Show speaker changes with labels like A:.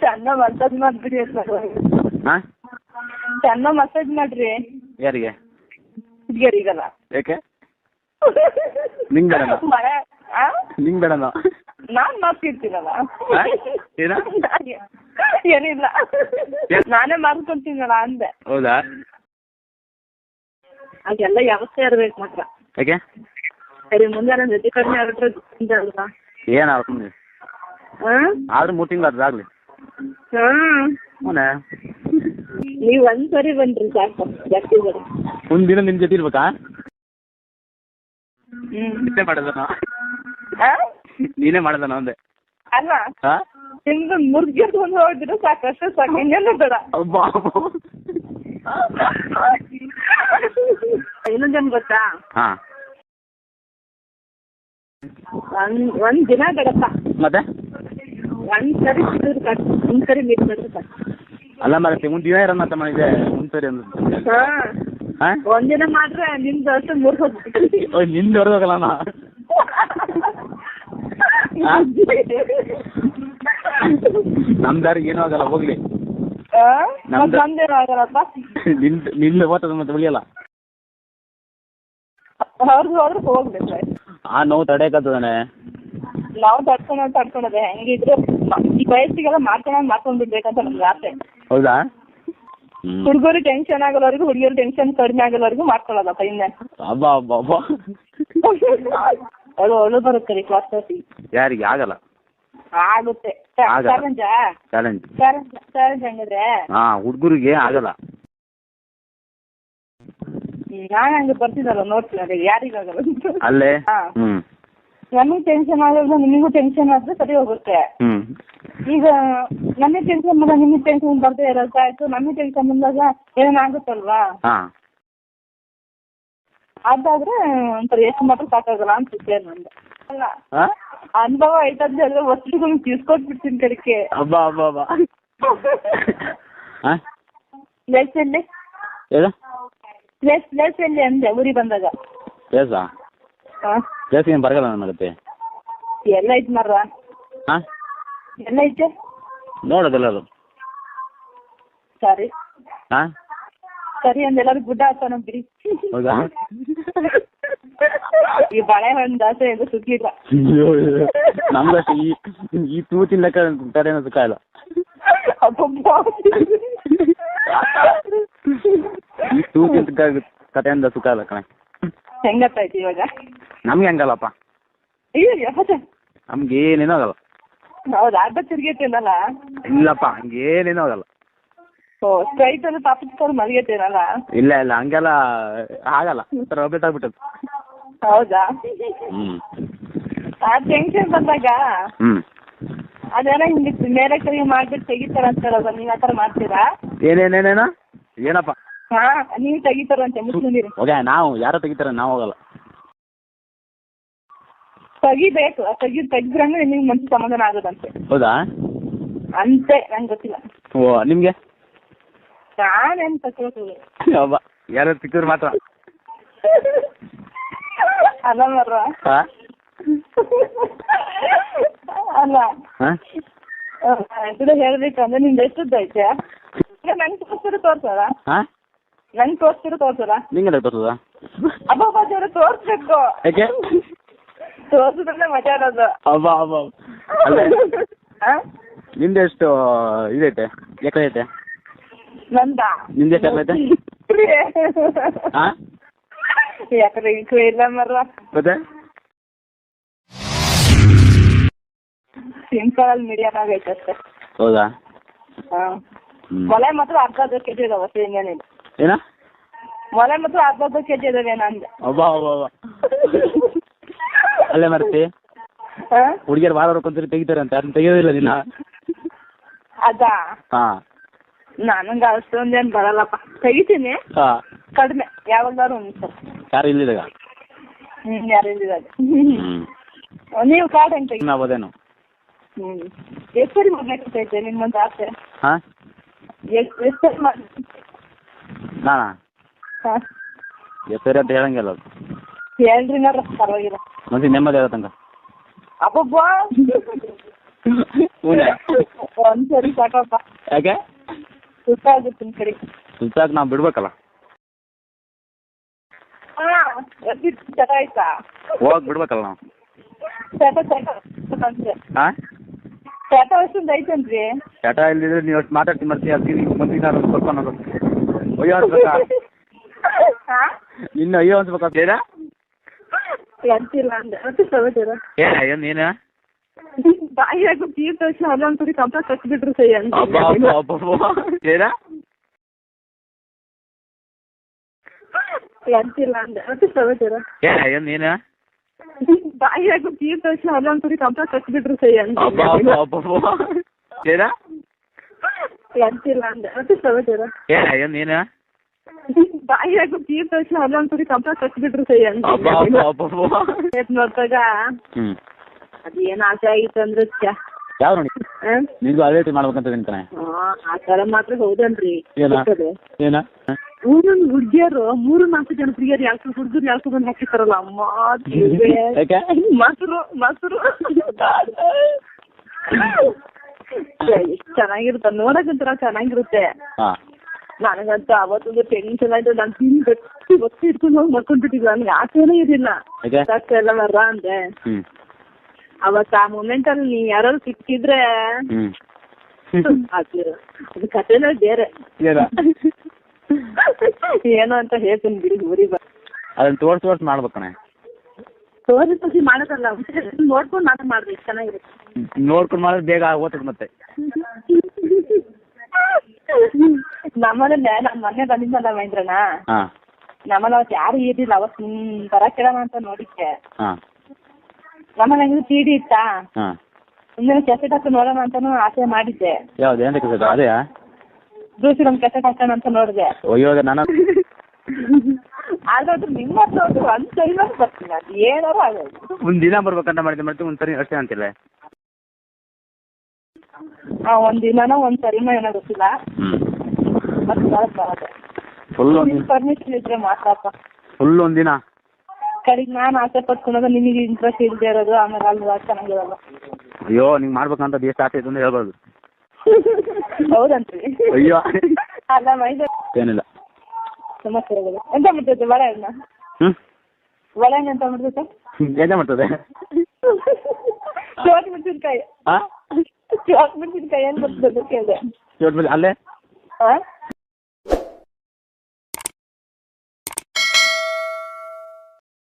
A: ಚೆನ್ನ ಮಸಾಜ್ ಮಾಡ್ಬಿಡಿ
B: ಹಾಂ
A: ಚೆನ್ನ ಮಸಾಜ್ ಮಾಡ್ರಿ.
B: ಯಾರಿಗೆ?
A: ಹುಡುಗಿಯರಿಗಲ್ಲ.
B: ಯಾಕೆ ನಿಂಗೆ ಬೇಡನೋ?
A: ಮಳೆ
B: ನಿಂಗೆ ಬೇಡನೋ?
A: ನಾನ್ ಮಾಡ್ತಿರ್ತೀನಲ್ಲ.
B: ಏನ?
A: ಏನಿಲ್ಲ, ನಾನೇ ಮಾಡ್ಕೊಂತೀನಲ್ಲ ಅಂದೆ.
B: ಹೌದಾ?
A: ಅದೆಲ್ಲ ವ್ಯವಸ್ಥೆ ಇರ್ಬೇಕು ಮಾತ್ರ.
B: ಯಾಕೆ?
A: ಸರಿ, ಮುಂದೆ ನನ್ನ ಜೊತೆ ಕಡಿಮೆ ಆಗಿದ್ರೆ ಅಲ್ವಾ?
B: ಏನಾಗುತ್ತೆ ಆದ್ರೂ 3 ತಿಂಗಳು ಅದಾಗಲಿ.
A: ನೀವು ಒಂದ್ಸರಿ ಬನ್ರಿ ಸಾಕು, ಜಾಸ್ತಿ ಬರಿ.
B: ಒಂದಿನ ನಿಮ್ ಜೊತೆ ಇರ್ಬೇಕಾ? ಮಾಡೋದನ ನೀನೇ ಮಾಡೋದನ ಒಂದೇ
A: ಅಲ್ಲ, ನಿಮ್ದು ಮುರ್ಗಿರ್ಕೊಂಡು ಹೋಗಿದ್ರೆ ಸಾಕಷ್ಟು ಸಾಕು, ಇನ್ನೇನು ಬೇಡ. ಇನ್ನೊಂದೇನು ಗೊತ್ತಾ? ಒಂದ್ ದಿನ ಬೇಡಪ್ಪ, ಮತ್ತೆ ಒಂದ್ಸರಿ ಒಂದ್ಸರಿ ಮೀಟ್ ಮಾಡಿದ್ರೆ ಸಾಕು. ಅಲ್ಲ ಮತ್ತೆ
B: ಮುಂದಿನ ಇರೋಣ ಮಾಡಿದೆ ಒಂದ್ಸರಿ
A: ಒಂದಿನ ಮಾಡ್ರೆ ನಿಮ್ದು ಅಷ್ಟು ಮುರ್ಗೋಗ್ಬಿಟ್ಟು
B: ನಿಂದು ಹೊರದೋಗಲ್ಲ ನಮ್ದಾರಿ ಏನೂ ಆಗಲ್ಲ, ಹೋಗ್ಲಿ.
A: ನಮ್ದೇನು ಆಗಲ್ಲಪ್ಪ,
B: ನಿಂದು ಓದ್ತದ ಮತ್ತೆ ಉಳಿಯಲ್ಲ.
A: ಅವ್ರದ್ದು ಹೋದ್ರೆ ಹೋಗ್ಬೇಕು.
B: ಆ ನೋವು ತಡೆಯಕತ್ತದಾನೆ.
A: ನಾವು ತಡ್ಕೊಳದೆ ಹೆಂಗಿದ್ರು ಈ ವಯಸ್ಸಿಗೆಲ್ಲ ಮಾಡ್ಕೊಂಡ್ಬಿಡ್ಬೇಕಂತ ನಮ್ಗೆ ಆಸೆ.
B: ಹೌದಾ?
A: ಹುಡುಗರು ಟೆನ್ಷನ್ ಆಗೋವರೆಗೂ, ಹುಡುಗಿಯರು ಟೆನ್ಷನ್ ಕಡಿಮೆ ಆಗೋವರೆಗೂ ಮಾಡ್ಕೊಳ್ಳೋದಪ್ಪ. ಇನ್ನೇ ಅದು ಒಳ್ಳೆ ಬರುತ್ತೆ ರೀ ಕ್ಲಾಸ್.
B: ಯಾರಿಗೆ ಆಗಲ್ಲ?
A: ಆಗುತ್ತೆ. ಚಾಲೆಂಜ್ ಹಂಗಿದ್ರೆ
B: ಹುಡುಗರಿಗೆ ಆಗಲ್ಲ.
A: ನಾನು ಹಂಗೆ ಬರ್ತಿದ್ದಲ್ಲ, ನೋಡ್ತೀನಿ ಯಾರಿಗಾಗಲ್ಲ
B: ಅಲ್ಲೇ.
A: ನಮಗೆ ಟೆನ್ಷನ್ ಆಗೋದು ನಿಮಗೂ ಟೆನ್ಷನ್ ಆದ್ರೆ ಸರಿ ಹೋಗುತ್ತೆ. ಈಗ ನಮಗೆ ಟೆನ್ಷನ್ ಬಂದಾಗ ನಿಮಗೆ ಟೆನ್ಷನ್ ಬರ್ತಾ ಇರೋದು ಆಯ್ತು, ನಮಗೆ ಟೆನ್ಷನ್ ಬಂದಾಗ ಏನಾಗುತ್ತಲ್ವಾ? ಅದಾದ್ರೆ ಒಂಥರ ಎಷ್ಟು ಮಾತ್ರ ಸಾಕಾಗಲ್ಲ ಅನ್ಸುತ್ತೆ ನಂದು. ಅಲ್ಲ, ಅನುಭವ ಆಯ್ತಂದ್ರೆ ಎಲ್ಲ ವಸ್ತುಗಳು ತಿಳ್ಸ್ಕೊಟ್ಬಿಡ್ತೀನಿ ಕಡೆಗೆ. ಪ್ಲೇಸ್ ಎಲ್ಲಿ ಅಂದೆ ಊರಿಗೆ ಬಂದಾಗ?
B: ಬರಗಲ್ಲ ನನಗತ್ತೆ.
A: ಎಲ್ಲ ಐತೆ ಮರ್ರ, ಎಲ್ಲ ಐತೆ
B: ನೋಡೋದಲ್ಲ ಅದು.
A: ಸರಿ ಸರಿ ಅಂದೆಲ್ಲರೂ ಗುಡ್ಡ ಹಾಕೋಣ ಬಿಡಿ.
B: ಹೌದಾ?
A: ಈ ಬಾಳೆಹಣ್ಣು ದಾಸೆ ಎಂದು ಸುತ್ತಿಲ್ಲ
B: ನಮ್ಗಷ್ಟು ಈ ತೂತಿನ ಲೆಕ್ಕ ಕಡೆ ಸುಖ ಇಲ್ಲ. ಈ ತೂತಿನ ಕಥೆಯಿಂದ ಸುಖ ಇಲ್ಲ ಕಣೆ.
A: ಹೆಂಗತ್ತಾಯ್ತು ಇವಾಗ?
B: ನಮ್ಗೆ ಹಂಗಲ್ಲಪ್ಪ, ನಮ್ಗೆ ಏನೇನೋ ಆಗಲ್ಲ.
A: ಹೌದಾ? ಅರ್ಧ ತಿರ್ಗೇತೇನಲ್ಲ?
B: ಇಲ್ಲಪ್ಪ, ಹಂಗೇನೇನೋ ಆಗಲ್ಲ.
A: ಓ, ಸ್ಟ್ರೈಟ್ ಅಲ್ಲಿ ಪಾಪಿಸ್ಕೊಂಡು ಮಲಗೇತೇನಲ್ಲ?
B: ಇಲ್ಲ ಹಂಗೆಲ್ಲ ಆಗಲ್ಲ, ಒಬ್ಬಟ್ಟು ಆಗ್ಬಿಟ್ಟದು.
A: ಹೌದಾ? ಆ ಟೆನ್ಷನ್ ಬಂದಾಗ ಅದೆಲ್ಲ ಹಿಂಗೆ ಮೇಲೆ ಕೈ ಮಾಡ್ಬಿಟ್ಟು ತೆಗಿತಾರ ಅಂತಾರಲ್ಲ, ನೀವು ಆ ಥರ ಮಾಡ್ತೀರಾ?
B: ಏನೇನೇನೇನ ಏನಪ್ಪ?
A: ನೀವು ತೆಗಿತಾರಂತೆ ಮುಸ್ಲಿಮರು.
B: ನಾವು ಯಾರೋ ತೆಗಿತಾರ, ನಾವು ಹೋಗಲ್ಲ.
A: ತೆಗಿಬೇಕು, ತೆಗಿದ್ರೆ ನಿಮ್ಗೆ ಮನ್ಸು ಸಮಾಧಾನ ಆಗೋದಂತೆ.
B: ಹೌದಾ?
A: ಅಂತೆ, ನಂಗೆ ಗೊತ್ತಿಲ್ಲ.
B: ಓ, ನಿಮ್ಗೆ?
A: ನಾನೇನು ತಗೊಳ್ತೀವಿ
B: ಯಾರು ಸಿಕ್ಕಿದ್ರು ಮಾತ್ರ.
A: ಅಲ್ಲ ಮರ್ರ, ಅಲ್ಲ ಇದು ಹೇಳ್ಬೇಕಂದ್ರೆ ನಿಮ್ದು ಎಷ್ಟುದ್ದ ಐತೆ? ನಂಗೆ ತೋರ್ಸ್ತಾರ ನಂಗೆ ತೋರ್ಸ್ತಾರ
B: ನಿಂಗೆ ತೋರ್ಸದ?
A: ಅಬ್ಬ ತೋರ್ಸ್ಬೇಕು.
B: ಯಾಕೆ?
A: ತೋರ್ಸಿದ್ರೆ ಮಜಾ ಇರೋದು.
B: ನಿಂದೆ ಎಷ್ಟು ಇದೈತೆ, ಎಕರೆ ಐತೆ?
A: ನಂದಾ?
B: ನಿಂದೆ ಎಷ್ಟು ಎಕರೆ ಐತೆ?
A: ಎಕರೆ ಇಲ್ಲ ಮರ್ರ.
B: ಮತ್ತೆ
A: ಸಿಂಪಲ್ ಅಲ್ಲಿ ಮೀಡಿಯಂ ಆಗೈತೆ ಅಷ್ಟೇ.
B: ಹೌದಾ?
A: ಮೊಲೆ ಮಾತ್ರ ಅರ್ಧ ಕೆಜಿ ಇದಾವ, ಏನೇನಿಲ್ಲ.
B: ಏನ
A: ಮೊಲೆ ಮಾತ್ರ ಅರ್ಧ ಕೆಜಿ ಇದಾವೆ ನಂದೆ.
B: ಅಲ್ಲೇ ಮರ್ತಿ ಹುಡುಗಿಯರು ವಾರ ಹೊಡ್ಕೊಂತೀರಿ ತೆಗಿತಾರೆ ಅಂತ, ಅದನ್ನ ತೆಗಿಯೋದಿಲ್ಲ ದಿನ.
A: ಅದಾ? ನನಗೆ ಅಷ್ಟೊಂದೇನು ಬರಲ್ಲಪ್ಪ, ತೆಗಿತೀನಿ ಕಡಿಮೆ, ಯಾವಾಗಾದ್ರು ಒಂದ್ಸಲ.
B: ಯಾರು ಇಲ್ಲಿದಾಗ?
A: ಯಾರು ಇಲ್ಲಿದಾಗ? ನೀವು ಕಾರ್ಡ್ ಹೆಂಗೆ ತೆಗಿ?
B: ನಾವದೇನು
A: ಎಷ್ಟು ಸರಿ ಮಾಡ್ಬೇಕೈತೆ ನಿಮ್ಮೊಂದು ಆಸೆ? ಎಷ್ಟು ಸರಿ ಮಾಡಿ?
B: ನಾನಾ ಎಷ್ಟು ಸರಿ ಅಂತ ಹೇಳಂಗಿಲ್ಲ. ಅದು
A: ಹೇಳ್ರಿ ನೋಡ್ರಿ, ಪರವಾಗಿಲ್ಲ.
B: ಮಂದಿ ನೆಮ್ಮದಿ ಆಗತ್ತಂಗ.
A: ಅಬ್ಬಬ್ಬಾ
B: ಹೂನೆ
A: ಒಂದ್ಸರಿ ಸಾಕಪ್ಪ.
B: ಯಾಕೆ
A: ಸುತ್ತ ಆಗುತ್ತೆ ನಿಮ್ ಕಡೆ.
B: ಸುತ್ತಾಕ್ ನಾವು ಬಿಡ್ಬೇಕಲ್ಲ.
A: ಹಾ ಚಟ ಆಯ್ತಾ?
B: ಹೋಗಕ್ ಬಿಡ್ಬೇಕಲ್ಲ ನಾವು.
A: ಚಟ ಅಂತೆ.
B: ಹಾಂ
A: ಚಟ ಅಷ್ಟೊಂದು ಐತನ್ರಿ?
B: ಚಟ ಇಲ್ದಿದ್ರೆ ನೀವು ಅಷ್ಟು ಮಾತಾಡ್ತೀನಿ ಮಾಡ್ತೀವಿ ಅದಕ್ಕೆ ಮಂದಿನ ಕೊಡ್ಕೊಂಡು ಅಯ್ಯೋ ಅನ್ಸ್ಬೇಕಾ? ಇನ್ನು ಅಯ್ಯೋ ಅನ್ಸ್ಬೇಕಾ ಬೇಡ
A: ಅಂತಿಲ್ಲ ಅಂದೆ ಮತ್ತೆ ಸಮಾಚಾರ
B: ಏನು ಏನು
A: ಬಾಯಿ ಹಾಕಿ ತೀರ್ ತಕ್ಷಣ ಅಲ್ಲೊಂದ್ಸರಿ ಕಂಪ್ಲೇಂಟ್ ಕಟ್ಬಿಟ್ರು ಸೈ ಅಂತ
B: ಬೇಡ
A: ಅಂತಿಲ್ಲ ಅಂದೆ ಮತ್ತೆ ಸಮಾಚಾರ
B: ಏನು ಏನು
A: ಬಾಯಿ ಹಾಕಿ ತೀರ್ ತಕ್ಷಣ ಅಲ್ಲೊಂದ್ಸರಿ ಕಂಪ್ಲೇಂಟ್ ಕಟ್ಬಿಟ್ರು ಸೈ ಅಂತ
B: ಬೇಡ
A: ಅಂತಿಲ್ಲ ಅಂದೆ ಮತ್ತೆ ಸಮಾಚಾರ
B: ಏನು ಏನು
A: ಬಾಯಿ ಹಾಕಿ ತೀರ್ ತಕ್ಷಣ ಅಲ್ಲೊಂದ್ಸರಿ ಕಂಪ್ಲೇಂಟ್ ಕಟ್ಬಿಟ್ರು ಸೈ ಅಂತ ನೋಡ್ತಾಗ ಅದೇನ್ ಆಸೆ ಆಗಿತ್ತು ಅಂದ್ರೆ
B: ಯಾವ ನೋಡಿ ನಿಮ್ದು ಅದೇ ರೀತಿ ಮಾಡ್ಬೇಕಂತ ನಿಂತಾನೆ
A: ಆ ತರ ಮಾತ್ರ ಹೌದನ್ರಿ.
B: ಏನ
A: ಊರನ್ ಹುಡ್ಗಿಯರು 3-4 ಜನ ಹುಡುಗಿಯರು ಯಾಕೆ ಹುಡುಗರು ಯಾಕೆ ಬಂದು ಹಾಕಿರ್ತಾರಲ್ಲ ಅಮ್ಮ ಮೊಸರು ಮೊಸರು ಚೆನ್ನಾಗಿರುತ್ತೆ ನೋಡಕ್ಕಂತರ ಚೆನ್ನಾಗಿರುತ್ತೆ. ನನಗಂತೂ ಅವತ್ತೊಂದು ಟೆನ್ಷನ್ ಆಯ್ತು. ನಾನು ತಿಂದು ಗಟ್ಟಿ ಒತ್ತಿ ಇಟ್ಕೊಂಡು ಹೋಗಿ ಮರ್ಕೊಂಡ್ಬಿಟ್ಟಿದ್ದೆ. ನನಗೆ ಆಸೆನೇ ಇರಲಿಲ್ಲ ಎಲ್ಲ ಮರ ಅಂದೆ. ಅವತ್ತು ಆ ಮೂಮೆಂಟ್ ಅಲ್ಲಿ ನೀ ಯಾರು ಸಿಕ್ಕಿದ್ರೆ ಅದು ಕಥೆನೇ ಬೇರೆ ಏನು ಅಂತ ಹೇಳ್ತೀನಿ ಬಿಡಿ. ಊರಿಗೆ
B: ಅದನ್ನ ತೋರ್ಸ್ ಮಾಡ್ಬೇಕಣ್ಣ.
A: ತೋರಿಸಿ ಮಾಡೋದಲ್ಲ ನೋಡ್ಕೊಂಡು ನಾನು ಮಾಡ್ಬೇಕು ಚೆನ್ನಾಗಿರುತ್ತೆ.
B: ನೋಡ್ಕೊಂಡು ಮಾಡಿದ್ರೆ ಬೇಗ ಓದ್ತದೆ ಮತ್ತೆ.
A: ನಮ್ಮನೆ ನಮ್ಮ ಮೊನ್ನೆ ಬಂದಿದ್ದಲ್ಲ ಮಹೇಂದ್ರಣ್ಣ, ನಮ್ಮಲ್ಲಿ ಅವತ್ತು ಯಾರು ಇರ್ಲಿಲ್ಲ. ಅವತ್ತು ಬರ ಕೇಳೋಣ ಅಂತ ನೋಡಿದ್ದೆ. ನಮ್ಮಲ್ಲಿ ಹೆಂಗಿದ್ರು ಟಿಡಿ ಇತ್ತಾ, ಮುಂದೆ ಕೆಸೆಟ್ ಹಾಕಿ ನೋಡೋಣ ಅಂತಾನು ಆಸೆ ಮಾಡಿದ್ದೆ.
B: ಯಾವ್ದು ಏನ್ ಕೆಸೆಟ್? ಅದೇ
A: ದೂಸಿ ಒಂದು ಕೆಸೆಟ್ ಹಾಕೋಣ ಅಂತ ನೋಡಿದೆ.
B: ಇವಾಗ ನಾನು
A: ಆದ್ರೆ ಅದು ನಿಮ್ಮ ಹತ್ರ ಒಂದ್ ಸರಿ ಬರ್ತೀನಿ. ಅದು ಏನಾರು ಆಗೋದು.
B: ಒಂದ್ ದಿನ ಬರ್ಬೇಕಂತ ಮಾಡಿದ್ದೆ ಮತ್ತೆ ಒಂದ್ ಸರಿ ಅಷ್ಟೇ ಅಂತಿಲ್ಲ.
A: ಒಂದ್ ದಿನನೋ ಒಂದ್ ಸರಿನೋ ಏನೋ ಗೊತ್ತಿಲ್ಲ. ಮತ್ತೆ ಬರೋದು
B: ಫುಲ್
A: ಪರ್ಮಿಷನ್ ಇದ್ರೆ ಮಾತ್ರಪ್ಪ.
B: ಫುಲ್ ಒಂದಿನ
A: ಕಡೆಗೆ ನಾನು ಆಸೆ ಪಟ್ಕೊಳೋದು ನಿಮಗೆ ಇಂಟ್ರೆಸ್ಟ್ ಇಲ್ಲದೆ ಇರೋದು. ಆಮೇಲೆ ಅಲ್ಲಿ ಚೆನ್ನಾಗಿರಲ್ಲ.
B: ಅಯ್ಯೋ ನಿಂಗೆ ಮಾಡ್ಬೇಕಂತ ಎಷ್ಟು ಆಸೆ ಇತ್ತು ಅಂತ ಹೇಳ್ಬಾರ್ದು.
A: ಹೌದಂತ್ರಿ?
B: ಅಯ್ಯೋ
A: ಅಲ್ಲ ಮೈದ
B: ಏನಿಲ್ಲ
A: ಸಮಸ್ಯೆಗಳು. ಎಂತ ಮಾಡ್ತೈತೆ ಒಳಹಣ್ಣ? ಒಳಹಣ್ಣು ಎಂತ ಮಾಡ್ತೈತೆ?
B: ಎಂತ ಮಾಡ್ತದೆ?
A: ಚೋಟ್ ಮೆಣಸಿನ್ಕಾಯಿ. ಚೋಟ್ ಮೆಣಸಿನ್ಕಾಯಿ ಏನ್ ಬರ್ತದೆ ಕೇಳಿದೆ.
B: ಚೋಟ್ ಅಲ್ಲೇ